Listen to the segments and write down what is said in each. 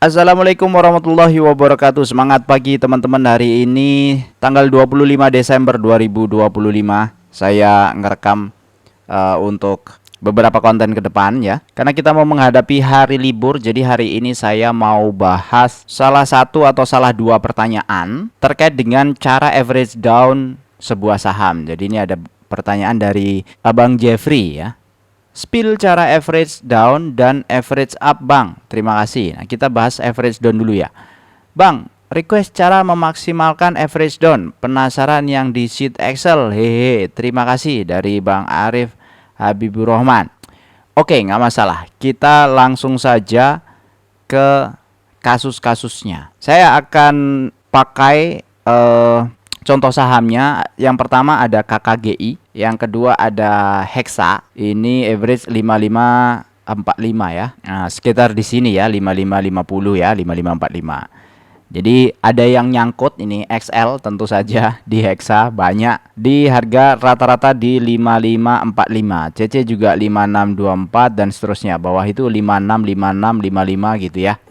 Assalamualaikum warahmatullahi wabarakatuh. Semangat pagi teman-teman. Hari ini tanggal 25 Desember 2025. Saya ngerekam untuk beberapa konten ke depan ya. Karena kita mau menghadapi hari libur, jadi hari ini saya mau bahas salah satu atau salah dua pertanyaan terkait dengan cara average down sebuah saham. Jadi ini ada pertanyaan dari Abang Jeffrey ya. Spill cara average down dan average up, Bang. Terima kasih. Nah, kita bahas average down dulu ya. Bang, request cara memaksimalkan average down. Penasaran yang di sheet Excel? Hehe. Terima kasih dari Bang Arif Habibur Rahman. Oke, nggak masalah. Kita langsung saja ke kasus-kasusnya. Saya akan pakai contoh sahamnya. Yang pertama ada KKGI, yang kedua ada Hexa. Ini average 5545 ya. Nah, sekitar di sini ya, 5550 ya, 5545. Jadi ada yang nyangkut ini XL tentu saja di Hexa banyak. Di harga rata-rata di 5545. CC juga 5624 dan seterusnya. Bawah itu 56, 56, 55 gitu ya.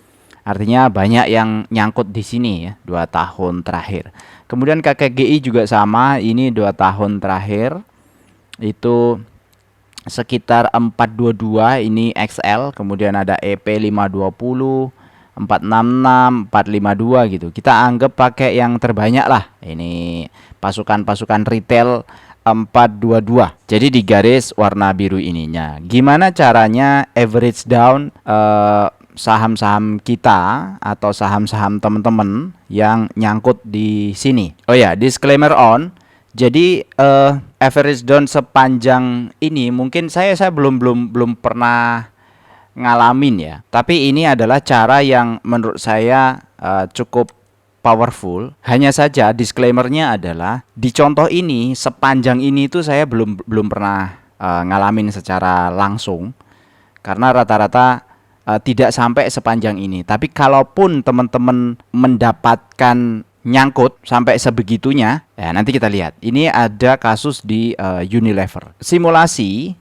Artinya banyak yang nyangkut di sini ya, 2 tahun terakhir. Kemudian KKGI juga sama, ini 2 tahun terakhir itu sekitar 422, ini XL. Kemudian ada EP 520, 466, 452 gitu. Kita anggap pakai yang terbanyak lah. Ini pasukan-pasukan retail 422. Jadi di garis warna biru ininya. Gimana caranya average down saham-saham kita atau saham-saham teman-teman yang nyangkut di sini. Oh ya, disclaimer on. Jadi average down sepanjang ini mungkin saya belum pernah ngalamin ya. Tapi ini adalah cara yang menurut saya cukup powerful. Hanya saja disclaimernya adalah di contoh ini sepanjang ini itu saya belum pernah ngalamin secara langsung. Karena rata-rata tidak sampai sepanjang ini. Tapi kalaupun teman-teman mendapatkan nyangkut sampai sebegitunya, ya nanti kita lihat. Ini ada kasus di Unilever. Simulasi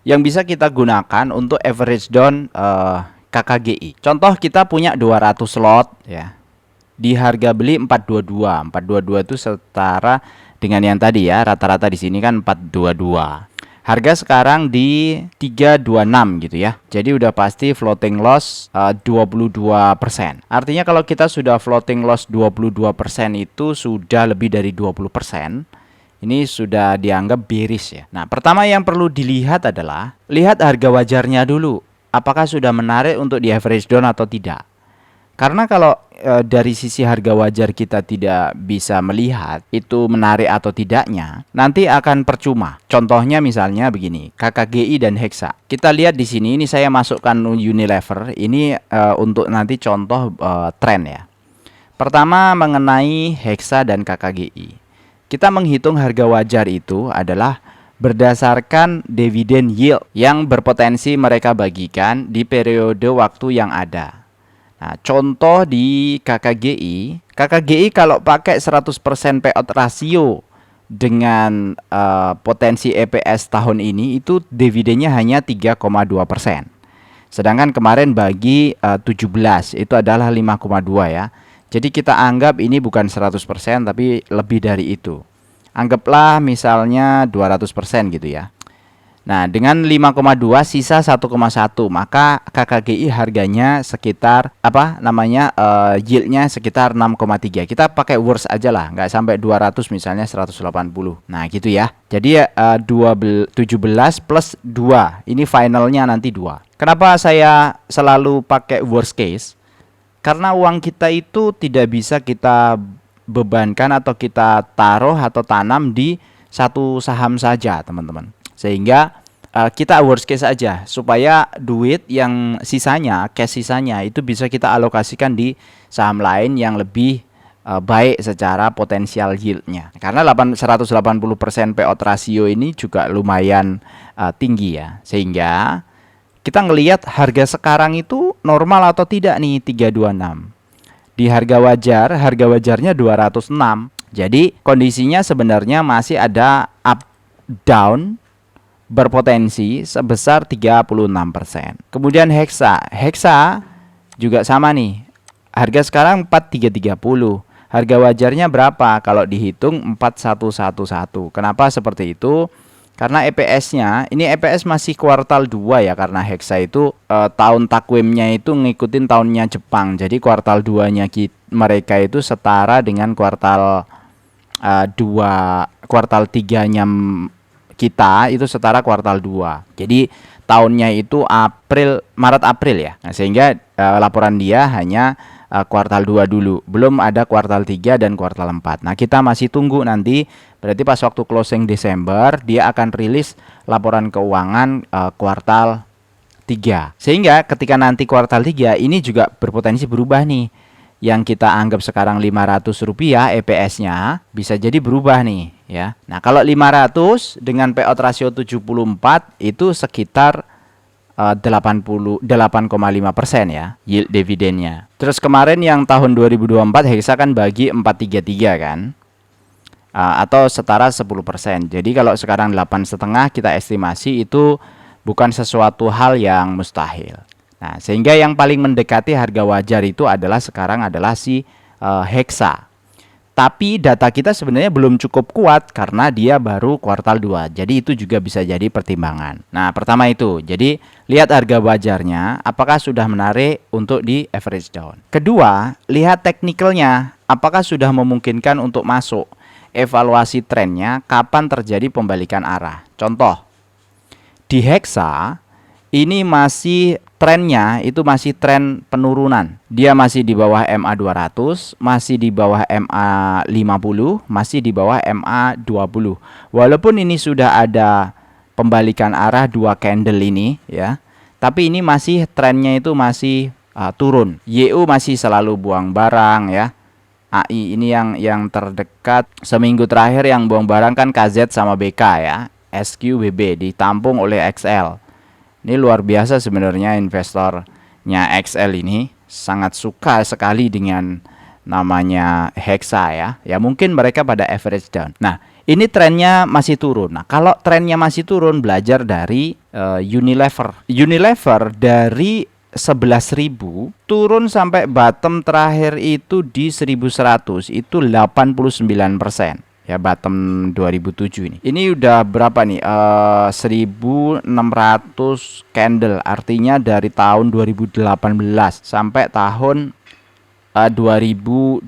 yang bisa kita gunakan untuk average down KKGI. Contoh kita punya 200 lot ya. Di harga beli 422. 422 itu setara dengan yang tadi ya. Rata-rata di sini kan 422. Harga sekarang di 326 gitu ya. Jadi udah pasti floating loss 22%. Artinya kalau kita sudah floating loss 22% itu sudah lebih dari 20%. Ini sudah dianggap bearish ya. Nah, pertama yang perlu dilihat adalah lihat harga wajarnya dulu. Apakah sudah menarik untuk di average down atau tidak? Karena kalau dari sisi harga wajar kita tidak bisa melihat itu menarik atau tidaknya, nanti akan percuma. Contohnya misalnya begini, KKGI dan Hexa. Kita lihat di sini, ini saya masukkan Unilever. Ini untuk nanti contoh tren ya. Pertama mengenai Hexa dan KKGI. Kita menghitung harga wajar itu adalah berdasarkan dividen yield yang berpotensi mereka bagikan di periode waktu yang ada. Nah, contoh di KKGI kalau pakai 100% payout ratio dengan potensi EPS tahun ini itu dividennya hanya 3,2%. Sedangkan kemarin bagi 17 itu adalah 5,2 ya. Jadi kita anggap ini bukan 100% tapi lebih dari itu. Anggaplah misalnya 200% gitu ya. Nah, dengan 5,2 sisa 1,1, maka KKGI harganya sekitar yieldnya sekitar 6,3. Kita pakai worst aja lah, nggak sampai 200 misalnya 180. Nah, gitu ya. Jadi 17 plus 2. Ini finalnya nanti 2. Kenapa saya selalu pakai worst case? Karena uang kita itu tidak bisa kita bebankan atau kita taruh atau tanam di satu saham saja, teman-teman. Sehingga kita worst case aja supaya duit yang sisanya, cash sisanya itu bisa kita alokasikan di saham lain yang lebih baik secara potensial yieldnya. Karena 180% payout ratio ini juga lumayan tinggi ya. Sehingga kita ngelihat harga sekarang itu normal atau tidak nih 326. Di harga wajarnya 206. Jadi kondisinya sebenarnya masih ada up down berpotensi sebesar 36%. Kemudian Hexa juga sama nih, harga sekarang 4330. Harga wajarnya berapa? Kalau dihitung 4111. Kenapa seperti itu? Karena EPS-nya, ini EPS masih kuartal 2 ya, karena Hexa itu tahun takwimnya itu ngikutin tahunnya Jepang. Jadi kuartal 2-nya mereka itu setara dengan kuartal 3-nya kita itu setara kuartal 2. Jadi tahunnya itu Maret April ya. Nah, sehingga laporan dia hanya kuartal 2 dulu, belum ada kuartal 3 dan kuartal 4. Nah, kita masih tunggu nanti, berarti pas waktu closing Desember dia akan rilis laporan keuangan kuartal 3. Sehingga ketika nanti kuartal 3 ini juga berpotensi berubah nih. Yang kita anggap sekarang Rp500 EPS-nya bisa jadi berubah nih ya. Nah, kalau 500 dengan payout ratio 74 itu sekitar 88,5% ya yield dividennya. Terus kemarin yang tahun 2024 Hexa kan bagi 433 kan, atau setara 10%. Jadi kalau sekarang 8,5 kita estimasi itu bukan sesuatu hal yang mustahil. Nah, sehingga yang paling mendekati harga wajar itu adalah sekarang adalah si Hexa. Tapi data kita sebenarnya belum cukup kuat karena dia baru kuartal 2. Jadi itu juga bisa jadi pertimbangan. Nah, pertama itu. Jadi lihat harga wajarnya apakah sudah menarik untuk di average down. Kedua, lihat teknikalnya apakah sudah memungkinkan untuk masuk. Evaluasi trennya kapan terjadi pembalikan arah. Contoh, di Hexa ini masih trennya itu masih tren penurunan. Dia masih di bawah MA 200, masih di bawah MA 50, masih di bawah MA 20. Walaupun ini sudah ada pembalikan arah 2 candle ini ya, tapi ini masih trennya itu masih turun. YU masih selalu buang barang ya. AI ini yang terdekat seminggu terakhir yang buang barang kan KZ sama BK ya. SQBB ditampung oleh XL. Ini luar biasa sebenarnya, investornya XL ini sangat suka sekali dengan namanya Hexa ya. Ya mungkin mereka pada average down. Nah, ini trennya masih turun. Nah, kalau trennya masih turun, belajar dari Unilever. Unilever dari 11.000 turun sampai bottom terakhir itu di 1.100, itu 89%. Ya, bottom 2007 ini. Ini udah berapa nih? 1.600 candle. Artinya dari tahun 2018 sampai tahun 2025.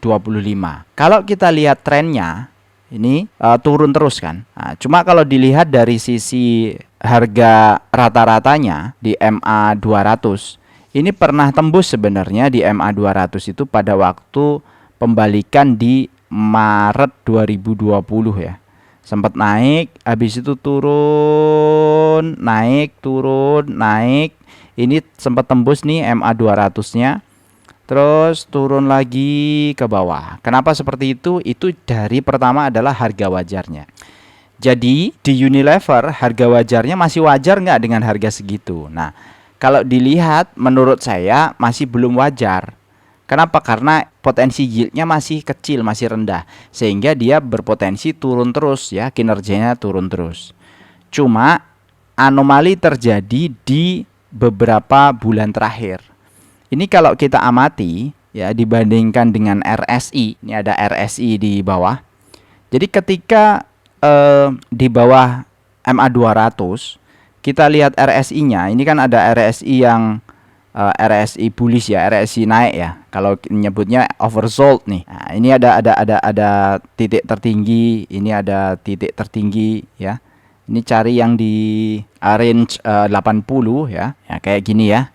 Kalau kita lihat trennya, ini turun terus kan. Nah, cuma kalau dilihat dari sisi harga rata-ratanya di MA 200, ini pernah tembus sebenarnya di MA 200 itu pada waktu pembalikan di Maret 2020 ya. Sempat naik, habis itu turun, naik, turun, naik. Ini sempat tembus nih MA 200-nya. Terus turun lagi ke bawah. Kenapa seperti itu? Itu dari pertama adalah harga wajarnya. Jadi di Unilever harga wajarnya masih wajar nggak dengan harga segitu? Nah, kalau dilihat menurut saya masih belum wajar. Kenapa? Karena potensi yieldnya masih kecil, masih rendah, sehingga dia berpotensi turun terus ya, kinerjanya turun terus. Cuma anomali terjadi di beberapa bulan terakhir. Ini kalau kita amati ya, dibandingkan dengan RSI, ini ada RSI di bawah. Jadi ketika di bawah MA 200, kita lihat RSI-nya, ini kan ada RSI yang RSI bullish ya, RSI naik ya. Kalau nyebutnya oversold nih. Nah, ini ada titik tertinggi, ini ada titik tertinggi ya. Ini cari yang di range 80 ya. Ya kayak gini ya.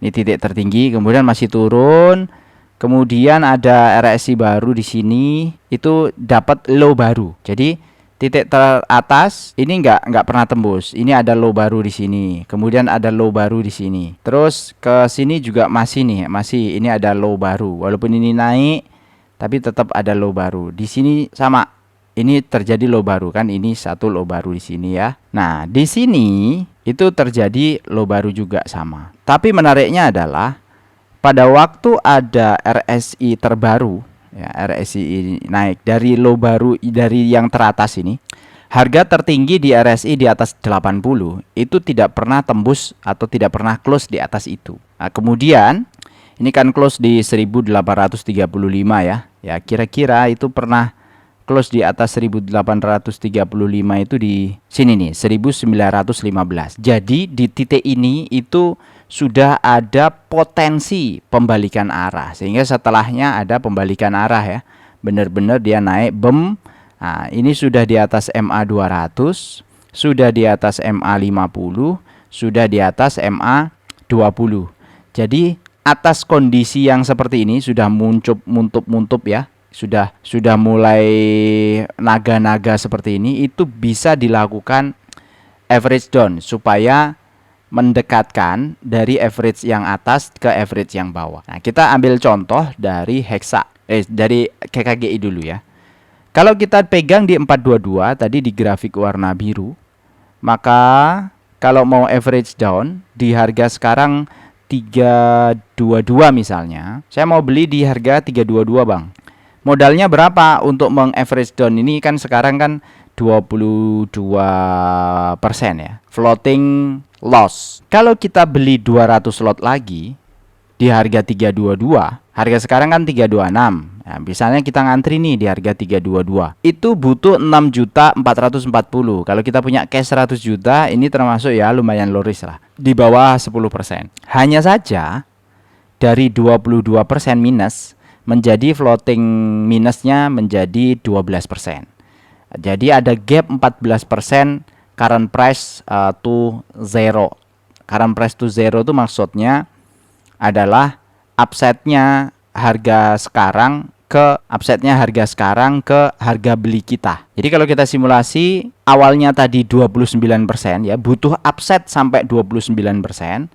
Ini titik tertinggi, kemudian masih turun. Kemudian ada RSI baru di sini, itu dapat low baru. Jadi titik teratas ini nggak pernah tembus. Ini ada low baru di sini. Kemudian ada low baru di sini. Terus ke sini juga masih nih, masih ini ada low baru. Walaupun ini naik, tapi tetap ada low baru. Di sini sama. Ini terjadi low baru kan? Ini satu low baru di sini ya. Nah, di sini itu terjadi low baru juga sama. Tapi menariknya adalah pada waktu ada RSI terbaru ya, RSI naik dari low baru dari yang teratas ini, harga tertinggi di RSI di atas 80 itu tidak pernah tembus atau tidak pernah close di atas itu. Nah, kemudian Ini kan close di 1835 ya. Ya, kira-kira itu pernah close di atas 1835 itu di sini nih, 1915. Jadi di titik ini itu sudah ada potensi pembalikan arah, sehingga setelahnya ada pembalikan arah ya. Benar-benar dia naik bem. Nah, ini sudah di atas MA 200, sudah di atas MA 50, sudah di atas MA 20. Jadi atas kondisi yang seperti ini sudah muntup ya, sudah mulai naga-naga seperti ini, itu bisa dilakukan average down supaya mendekatkan dari average yang atas ke average yang bawah. Nah, kita ambil contoh dari dari KKGI dulu ya. Kalau kita pegang di 422 tadi di grafik warna biru, maka kalau mau average down di harga sekarang 322 misalnya, saya mau beli di harga 322 Bang. Modalnya berapa untuk meng-average down ini? Kan sekarang kan 22% ya, floating loss. Kalau kita beli 200 lot lagi di harga 322, harga sekarang kan 326. Nah, misalnya kita ngantri nih di harga 322. Itu butuh 6.440. Kalau kita punya cash 100 juta, ini termasuk ya lumayan low risk lah. Di bawah 10%. Hanya saja dari 22% minus menjadi floating minusnya menjadi 12%. Jadi ada gap 14% current price to zero. Current price to zero itu maksudnya adalah upside-nya harga sekarang ke harga beli kita. Jadi kalau kita simulasi awalnya tadi 29% ya, butuh upside sampai 29%.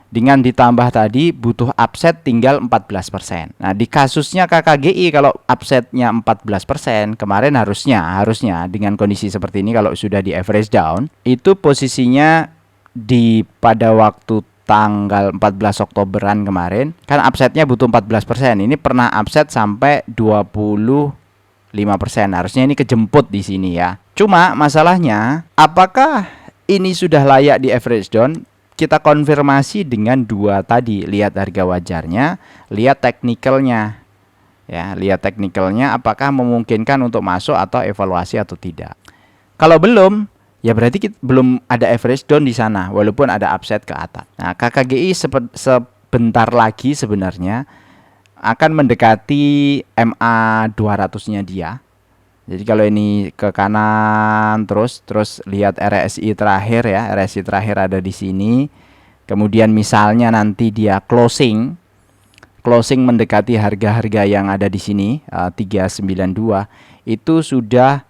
Dengan ditambah tadi butuh upside tinggal 14%. Nah, di kasusnya KKGI kalau upside-nya 14%, kemarin harusnya dengan kondisi seperti ini kalau sudah di average down, itu posisinya pada waktu tanggal 14 Oktoberan kemarin kan upside-nya butuh 14%. Ini pernah upside sampai 25%. Harusnya ini kejemput di sini ya. Cuma masalahnya, apakah ini sudah layak di average down? Kita konfirmasi dengan dua tadi, lihat harga wajarnya, lihat teknikalnya. Ya, lihat teknikalnya apakah memungkinkan untuk masuk atau evaluasi atau tidak. Kalau belum, ya berarti kita belum ada average down di sana walaupun ada upside ke atas. Nah, KKGI sebentar lagi sebenarnya akan mendekati MA 200-nya dia. Jadi kalau ini ke kanan terus lihat RSI terakhir ya, RSI terakhir ada di sini. Kemudian misalnya nanti dia closing mendekati harga-harga yang ada di sini 392, itu sudah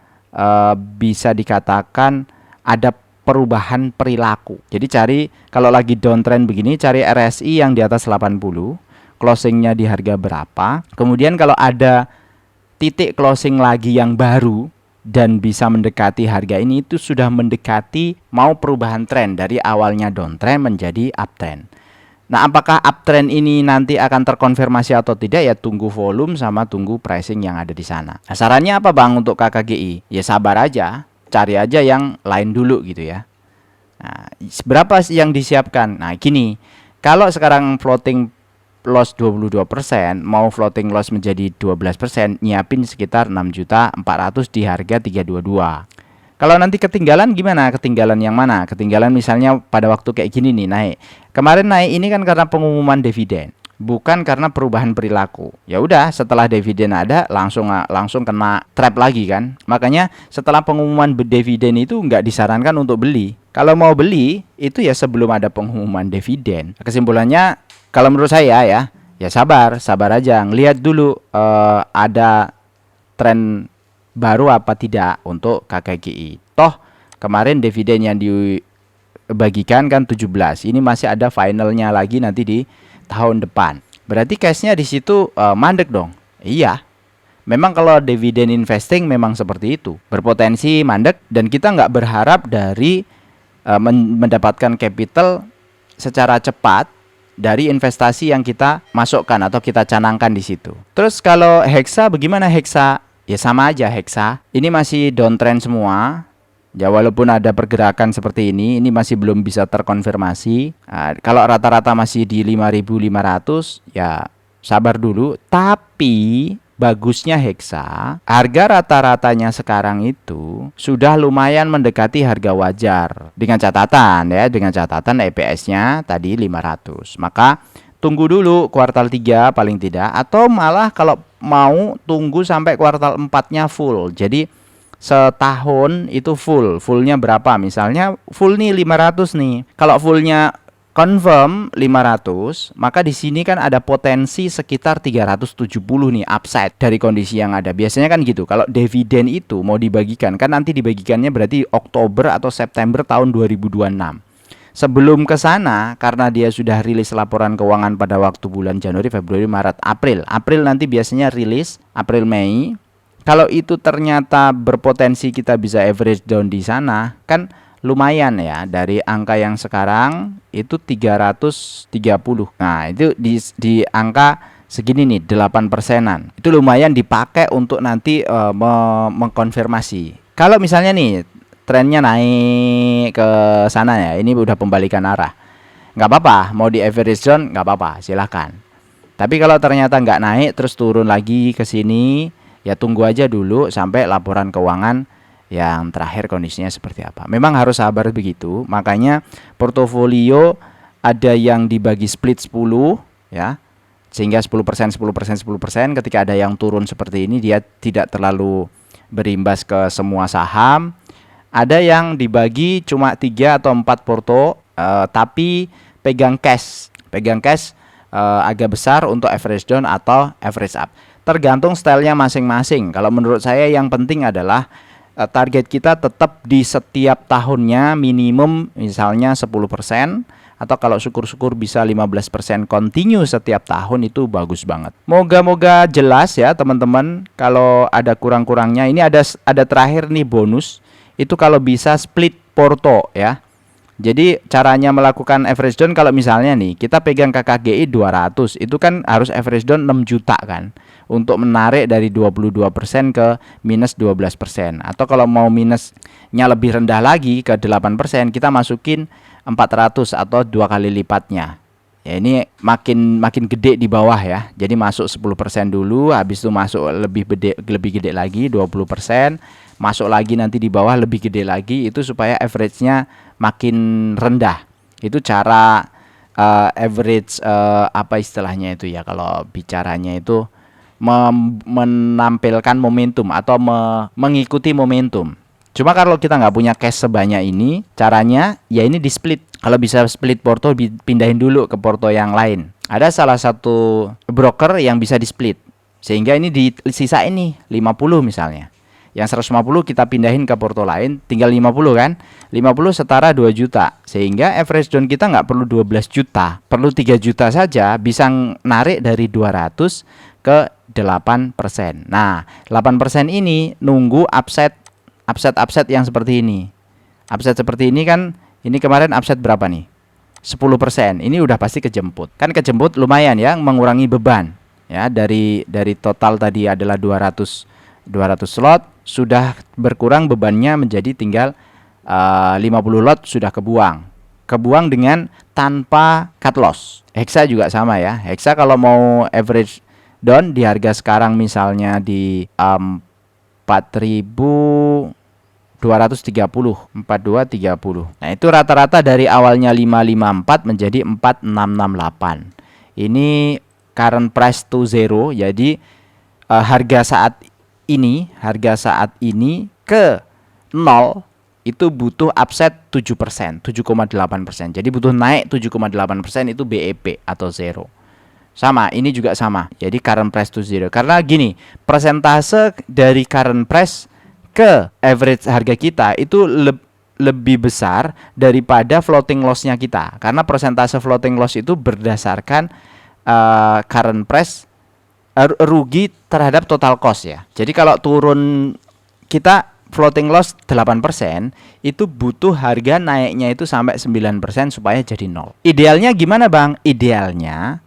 bisa dikatakan ada perubahan perilaku. Jadi cari kalau lagi downtrend begini, cari RSI yang di atas 80, closingnya di harga berapa. Kemudian kalau ada titik closing lagi yang baru dan bisa mendekati harga ini, itu sudah mendekati mau perubahan tren dari awalnya downtrend menjadi uptrend. Nah, apakah uptrend ini nanti akan terkonfirmasi atau tidak, ya tunggu volume sama tunggu pricing yang ada di sana. Nah, sarannya apa Bang untuk KKGI? Ya sabar aja, cari aja yang lain dulu gitu ya. Nah, berapa yang disiapkan? Nah, gini, kalau sekarang floating loss 22%, mau floating loss menjadi 12%, nyiapin sekitar 6.400.000 di harga 322. Kalau nanti ketinggalan gimana? Ketinggalan yang mana? Ketinggalan misalnya pada waktu kayak gini nih naik. Kemarin naik ini kan karena pengumuman dividen, bukan karena perubahan perilaku. Ya udah, setelah dividen ada langsung kena trap lagi kan. Makanya setelah pengumuman dividen itu nggak disarankan untuk beli. Kalau mau beli itu ya sebelum ada pengumuman dividen. Kesimpulannya kalau menurut saya ya sabar aja, ngelihat dulu ada tren baru apa tidak untuk KKGI. Toh kemarin dividen yang dibagikan kan 17. Ini masih ada finalnya lagi nanti di tahun depan. Berarti cashnya di situ mandek dong. Iya. Memang kalau dividen investing memang seperti itu, berpotensi mandek, dan kita nggak berharap dari mendapatkan capital secara cepat dari investasi yang kita masukkan atau kita canangkan di situ. Terus kalau Hexa bagaimana Hexa? Ya sama aja Hexa. Ini masih downtrend semua. Ya, walaupun ada pergerakan seperti ini masih belum bisa terkonfirmasi. Nah, kalau rata-rata masih di 5.500, ya sabar dulu. Tapi bagusnya Hexa, harga rata-ratanya sekarang itu sudah lumayan mendekati harga wajar. Dengan catatan ya, dengan catatan EPS-nya tadi 500. Maka tunggu dulu kuartal 3 paling tidak, atau malah kalau mau tunggu sampai kuartal 4-nya full. Jadi setahun itu fullnya berapa, misalnya full nih 500 nih. Kalau fullnya confirm 500, maka di sini kan ada potensi sekitar 370 nih upside dari kondisi yang ada. Biasanya kan gitu. Kalau dividen itu mau dibagikan, kan nanti dibagikannya berarti Oktober atau September tahun 2026. Sebelum ke sana, karena dia sudah rilis laporan keuangan pada waktu bulan Januari, Februari, Maret, April. April nanti biasanya rilis, April, Mei. Kalau itu ternyata berpotensi kita bisa average down di sana, kan lumayan ya, dari angka yang sekarang itu 330. Nah, itu di angka segini nih, 8%-an. Itu lumayan dipakai untuk nanti mengkonfirmasi. Kalau misalnya nih trennya naik ke sana ya, ini udah pembalikan arah. Nggak apa-apa, mau di average down nggak apa-apa, silahkan. Tapi kalau ternyata nggak naik terus turun lagi ke sini, ya tunggu aja dulu sampai laporan keuangan yang terakhir kondisinya seperti apa. Memang harus sabar begitu. Makanya portofolio ada yang dibagi split 10 ya. Sehingga 10%, 10%, 10%. Ketika ada yang turun seperti ini, dia tidak terlalu berimbas ke semua saham. Ada yang dibagi cuma 3 atau 4 porto, tapi pegang cash. Pegang cash agak besar untuk average down atau average up. Tergantung stylenya masing-masing. Kalau menurut saya yang penting adalah target kita tetap di setiap tahunnya minimum misalnya 10%, atau kalau syukur-syukur bisa 15% continue setiap tahun, itu bagus banget. Moga-moga jelas ya teman-teman. Kalau ada kurang-kurangnya, ini ada terakhir nih bonus. Itu kalau bisa split porto ya. Jadi caranya melakukan average down, kalau misalnya nih kita pegang KKGI 200, itu kan harus average down 6 juta kan, untuk menarik dari 22% ke minus 12%. Atau kalau mau minusnya lebih rendah lagi ke 8%, kita masukin 400 atau 2 kali lipatnya. Ya, ini makin gede di bawah ya. Jadi masuk 10% dulu, habis itu masuk lebih gede lagi 20%, masuk lagi nanti di bawah lebih gede lagi, itu supaya average-nya makin rendah. Itu cara average apa istilahnya itu ya, kalau bicaranya itu menampilkan momentum atau mengikuti momentum. Cuma kalau kita nggak punya cash sebanyak ini, caranya ya ini di split. Kalau bisa split porto, pindahin dulu ke porto yang lain. Ada salah satu broker yang bisa di split, sehingga ini di sisa ini 50 misalnya. Yang 150 kita pindahin ke porto lain, tinggal 50 kan. 50 setara 2 juta. Sehingga average down kita nggak perlu 12 juta. Perlu 3 juta saja, bisa narik dari 200 ke 8%. Nah, 8% ini nunggu upside yang seperti ini. Upside seperti ini kan, ini kemarin upside berapa nih? 10%. Ini udah pasti kejemput. Kan kejemput lumayan ya, mengurangi beban. Ya, dari total tadi adalah 200 slot, sudah berkurang bebannya menjadi tinggal 50 lot sudah kebuang dengan tanpa cut loss. Hexa juga sama ya. Hexa kalau mau average down di harga sekarang misalnya di 4230. Nah, itu rata-rata dari awalnya 554 menjadi 4668. Ini current price to zero. Jadi harga saat ini ke 0 itu butuh upside 7%, 7,8%. Jadi butuh naik 7,8%, itu BEP atau zero. Sama, ini juga sama. Jadi current price to zero. Karena gini, persentase dari current price ke average harga kita itu lebih besar daripada floating loss-nya kita. Karena persentase floating loss itu berdasarkan current price rugi terhadap total cost ya. Jadi kalau turun kita floating loss 8%, itu butuh harga naiknya itu sampai 9% supaya jadi 0. Idealnya gimana Bang? Idealnya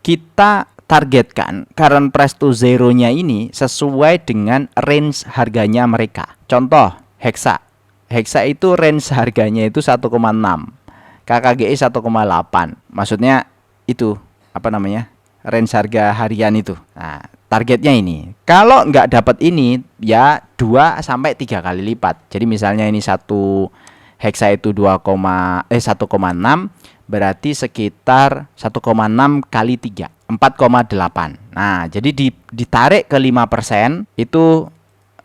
kita targetkan current price to zero-nya ini sesuai dengan range harganya mereka. Contoh Hexa Hexa itu range harganya itu 1,6, KKGI 1,8. Maksudnya itu apa namanya? Range harga harian itu. Nah, targetnya ini. Kalau nggak dapat ini ya 2 sampai 3 kali lipat. Jadi misalnya ini satu hexa itu 1,6, berarti sekitar 1,6 kali 3, 4,8. Nah, jadi ditarik ke 5% itu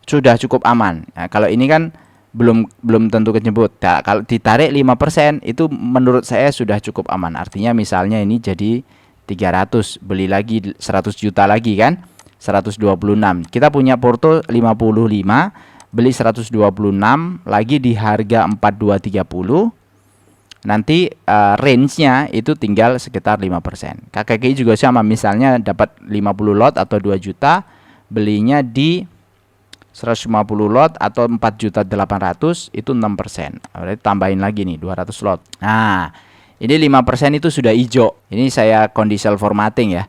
sudah cukup aman. Nah, kalau ini kan belum tentu kejebut. Nah, kalau ditarik 5% itu menurut saya sudah cukup aman. Artinya misalnya ini jadi 300, beli lagi 100 juta lagi kan, 126. Kita punya porto 55, beli 126 lagi di harga 4230. Nanti range-nya itu tinggal sekitar 5%. KKGI juga sama, misalnya dapat 50 lot atau 2 juta, belinya di 150 lot atau 4.800.000 itu 6%. Berarti tambahin lagi nih 200 lot. Nah, ini 5% itu sudah hijau. Ini saya conditional formatting ya.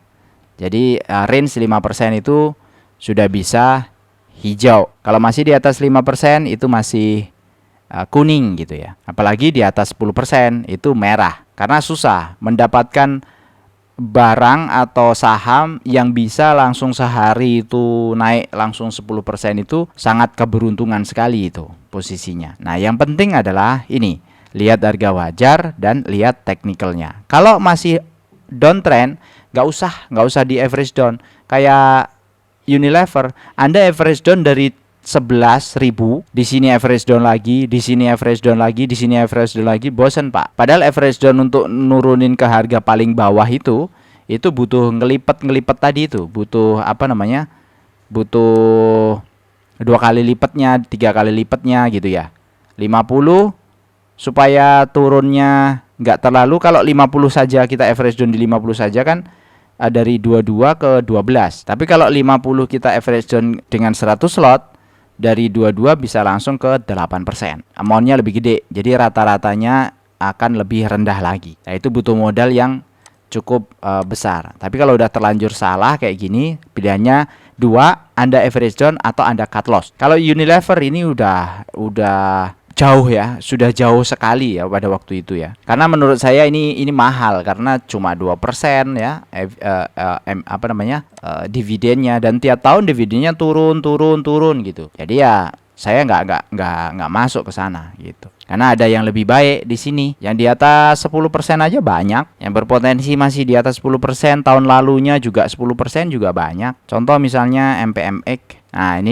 Jadi range 5% itu sudah bisa hijau. Kalau masih di atas 5% itu masih kuning gitu ya. Apalagi di atas 10% itu merah. Karena susah mendapatkan barang atau saham yang bisa langsung sehari itu naik langsung 10% itu sangat keberuntungan sekali itu posisinya. Nah, yang penting adalah ini, lihat harga wajar dan lihat teknikalnya. Kalau masih downtrend, nggak usah di average down. Kayak Unilever, Anda average down dari 11.000, di sini average down lagi, di sini average down lagi, di sini average down lagi, bosen Pak. Padahal average down untuk nurunin ke harga paling bawah itu butuh ngelipet tadi itu, butuh apa namanya? Butuh 2 kali lipatnya, 3 kali lipatnya gitu ya. 50 supaya turunnya nggak terlalu. Kalau 50 saja kita average down di 50 saja kan dari 22 ke 12. Tapi kalau 50 kita average down dengan 100 slot, dari 22 bisa langsung ke 8%. Amountnya lebih gede, jadi rata-ratanya akan lebih rendah lagi. Nah, itu butuh modal yang cukup besar. Tapi kalau udah terlanjur salah kayak gini, pilihannya 2, Anda average down atau Anda cut loss. Kalau Unilever ini udah jauh ya, sudah jauh sekali ya pada waktu itu ya. Karena menurut saya ini mahal karena cuma 2% ya, dividennya, dan tiap tahun dividennya turun gitu. Jadi ya saya nggak masuk ke sana gitu. Karena ada yang lebih baik di sini, yang di atas 10% aja banyak, yang berpotensi masih di atas 10%, tahun lalunya juga 10% juga banyak. Contoh misalnya MPMX. Nah,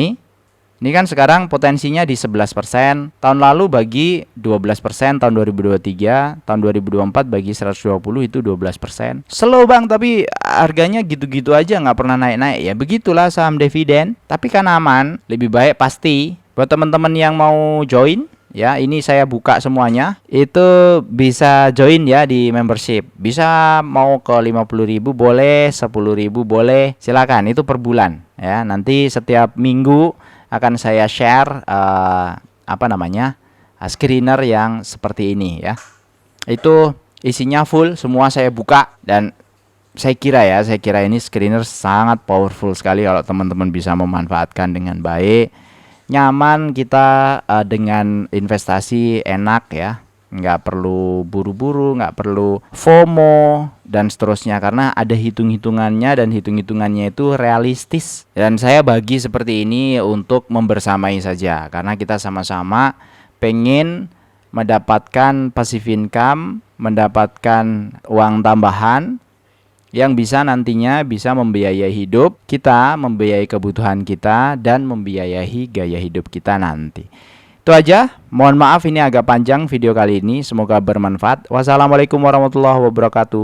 ini kan sekarang potensinya di 11%, tahun lalu bagi 12%, tahun 2023, tahun 2024 bagi 120 itu 12%. Slow Bang, tapi harganya gitu-gitu aja, nggak pernah naik-naik. Ya begitulah saham dividen, tapi kan aman, lebih baik pasti. Buat teman-teman yang mau join, ya ini saya buka semuanya, itu bisa join ya di membership. Bisa mau ke 50.000 boleh, 10.000 boleh, silakan, itu per bulan ya. Nanti setiap minggu akan saya share screener yang seperti ini ya. Itu isinya full, semua saya buka, dan saya kira ini screener sangat powerful sekali kalau teman-teman bisa memanfaatkan dengan baik. Nyaman kita dengan investasi, enak ya. Nggak perlu buru-buru, nggak perlu FOMO dan seterusnya, karena ada hitung-hitungannya, dan hitung-hitungannya itu realistis. Dan saya bagi seperti ini untuk membersamai saja, karena kita sama-sama pengen mendapatkan passive income, mendapatkan uang tambahan yang bisa nantinya bisa membiayai hidup kita, membiayai kebutuhan kita, dan membiayai gaya hidup kita nanti. Itu aja, mohon maaf ini agak panjang video kali ini, semoga bermanfaat. Wassalamualaikum warahmatullahi wabarakatuh.